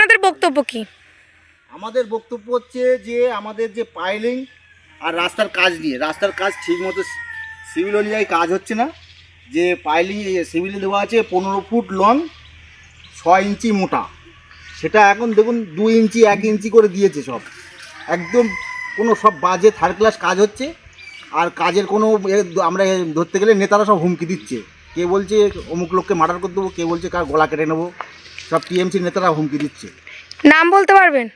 আপনাদের বক্তব্য কি? আমাদের বক্তব্য হচ্ছে যে আমাদের যে পাইলিং আর রাস্তার কাজ নিয়ে, রাস্তার কাজ ঠিকমতো সিভিল অনুযায়ী কাজ হচ্ছে না। যে পাইলিং সিভিলে দেওয়া আছে 15 ফুট লং, 6 ইঞ্চি মোটা, সেটা এখন দেখুন 2 ইঞ্চি 1 ইঞ্চি করে দিয়েছে সব। একদম কোনো সব বাজে থার্ড ক্লাস কাজ হচ্ছে। আর কাজের কোনো আমরা ধরতে গেলে নেতারা সব হুমকি দিচ্ছে। কে বলছে অমুক লোককে মার্ডার করে দেবো, কে বলছে কার গলা কেটে নেবো, সব টিএমসির নেতারা হুমকি দিচ্ছে। নাম বলতে পারবেন?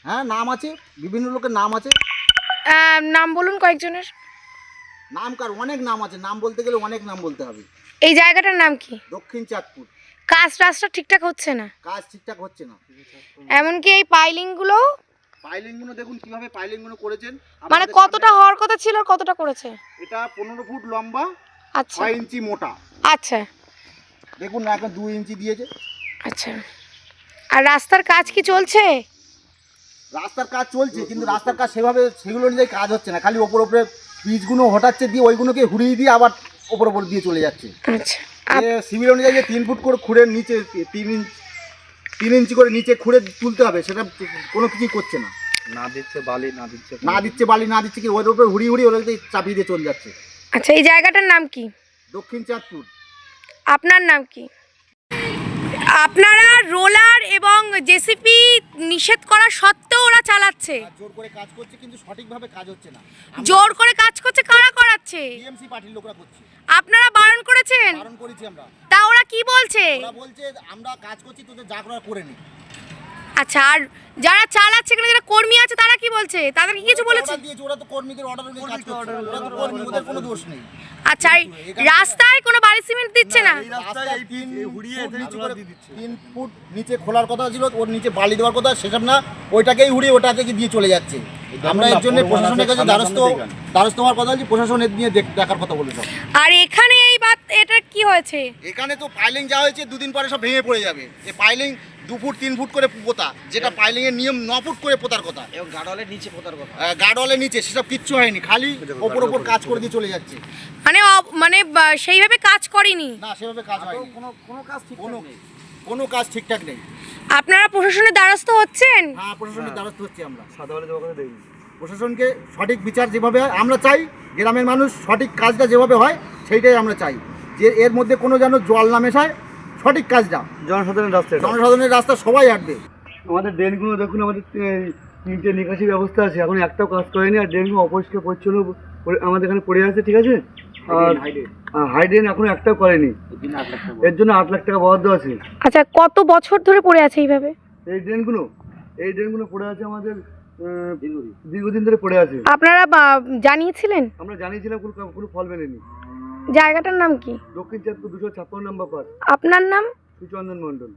হ্যাঁ, নাম আছে, বিভিন্ন লোকের নাম আছে। নাম বলুন কয়েকজনের। নাম কার অনেক নাম আছে, নাম বলতে গেলে অনেক নাম বলতে হবে। এই জায়গাটার নাম কি? দক্ষিণ চাঁদপুর। কাজ রাস্তা ঠিকঠাক হচ্ছে না, কাজ ঠিকঠাক হচ্ছে না। এমনকি এই পাইলিংগুলো পাইলিংগুলো দেখুন কিভাবে পাইলিংগুলো করেছেন। মানে কতটা হওয়ার কথা ছিল আর কতটা করেছে? এটা 15 ফুট লম্বা, আচ্ছা 6 ইঞ্চি মোটা। আচ্ছা দেখুন এখন 2 ইঞ্চি দিয়েছে। আচ্ছা, আর রাস্তার কাজ কি চলছে? রাস্তার কাজ চলছে, কিন্তু রাস্তার কাজ সেভাবে সেগুলো অনুযায়ী কাজ হচ্ছে না। খালি ওপর ওপরে পিচগুলো হটাচ্ছে, দিয়ে ওইগুলোকে ঘুরিয়ে দিয়ে আবার ওপর ওপর দিয়ে চলে যাচ্ছে। আচ্ছা, সিভিল অনুযায়ী যে 3 ফুট করে খুঁড়ে নিচে 3 ইঞ্চি করে নিচে খুঁড়ে তুলতে হবে, সেটা কোনো কিছুই করছে না। না দিচ্ছে বালি, না দিচ্ছে কি ওর উপরে হুড়ি ওদেরকে চাপিয়ে দিয়ে চলে যাচ্ছে। আচ্ছা, এই জায়গাটার নাম কি? দক্ষিণ চাঁদপুর। আপনার নাম কি? আপনারা রোলার এবং জেসিপি নিষেধ করা সত্ত্বেও ওরা চালাচ্ছে, জোর করে কাজ করছে, কিন্তু সঠিকভাবে কাজ হচ্ছে না। জোর করে কাজ করছে। কারা করাচ্ছে? টিএমসি পার্টির লোকরা করছে। আপনারা বারণ করেছেন? বারণ করেছি আমরা। তা ওরা কি বলছে? ওরা বলছে আমরা কাজ করছি, তোদের যা করার করে নি। আচ্ছা, আর যারা চালাচ্ছে, এখানে যারা কর্মী আছে তারা কি বলছে? তাদের কি কিছু বলেছে? ওরা তো কর্মীদের অর্ডার অনুযায়ী কাজ করছে, ওরা তো কর্মী, ওদের কোনো দোষ নেই। আচ্ছা, এই রাস্তায় কোনো বালি সিমেন্ট দিচ্ছে না? রাস্তায় 3 ফুট নিচে খোলার কথা ছিল, ওর নিচে বালি দেওয়ার কথা, সেসব না, ওইটাকেই উড়িয়ে ওটা থেকে দিয়ে চলে যাচ্ছে। আমরা এর জন্য প্রশাসনের কাছে দ্বারস্থ হওয়ার কথা বলছি, প্রশাসনের নিয়ে দেখার কথা বলে সব। আর এখানে এই এটা কি হয়েছে? এখানে তো পাইলিং যা হয়েছে 2 দিন পরে সব ভেঙে পড়ে যাবে। এই পাইলিং 2 ফুট 3 ফুট করে পোতা, যেটা পাইলিং এর নিয়ম 9 ফুট করে পোতার কথা, এবং গার্ডওয়ালের নিচে পোতার কথা। গার্ডওয়ালের নিচে সেসব কিচ্ছু হয়নি, খালি ওপর কাজ করে দিয়ে চলে যাচ্ছে। মানে সেইভাবে কাজ করেনি? না, সেভাবে কাজ হয়নি, কোনো কাজ ঠিকঠাক নেই। আপনারা প্রশাসনের দ্বারস্থ হচ্ছেন? হ্যাঁ, প্রশাসনের দ্বারস্থ হচ্ছি আমরা। প্রশাসনকে সঠিক বিচার যেভাবে হয় আমরা চাই, গ্রামের মানুষ সঠিক কাজটা যেভাবে হয় সেইটাই আমরা চাই, যে এর মধ্যে কোনো যেন জল না মেশায়, সঠিক কাজটা জনসাধারণের রাস্তা সবাই হাঁটবে। আমাদের ড্রেনগুলো দেখুন, আমাদের 3টে নিকাশি ব্যবস্থা আছে, এখন একটাও কাজ করেনি। আর ড্রেনগুলো অপরিষ্কার পরিচ্ছন্ন আমাদের এখানে পড়ে আছে, ঠিক আছে। আর হাই ড্রেন এখনো একটাও করেনি, এর জন্য 8 লাখ টাকা বরাদ্দ আছে। আচ্ছা, কত বছর ধরে পড়ে আছে এইভাবে এই ড্রেনগুলো পড়ে আছে আমাদের দীর্ঘদিন ধরে পড়ে আছে। আপনারা জানিয়েছিলেন? আমরা জানিয়েছিলাম, কোনো ফল মেলেনি। জায়গাটার নাম কি? দক্ষিণ চাঁদপুর 256 নম্বর পার্ট। আপনার নাম? সুচন্দন মণ্ডল।